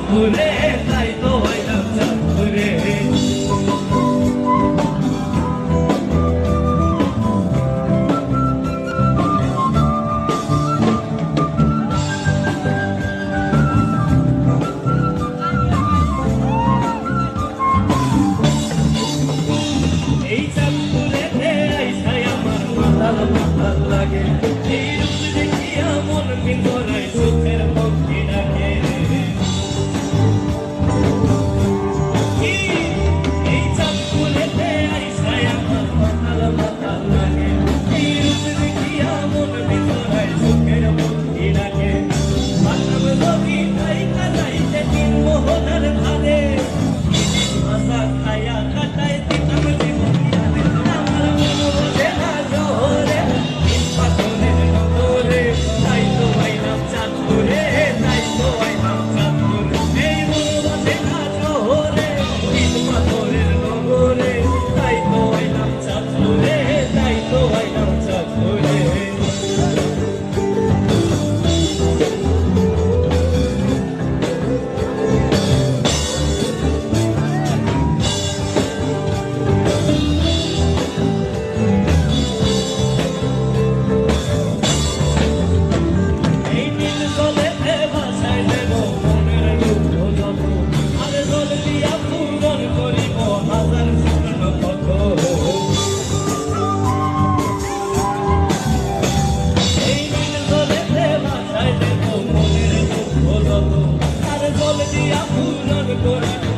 চাঁদপুরে তাই তো হইলাম চাঁদপুরে এই চাঁদপুরে আইসাই আমার মাতাল মাতাল লাগে এই রূপ দেখিয়া মন পিঞ্জরায় সুখের পক্ষী ডাকে এই চাঁদপুরে আইসাই আমার মাতাল মাতাল লাগে এই রূপ দেখিয়া মন পিঞ্জরায় সুখের পক্ষী ডাকে মাতাল রবি তাই কাটাইতে দিন মোহনার ধারে ভাষা খায়া কাটাই দিতাম জীবন জল দিয়া পূরণ করিব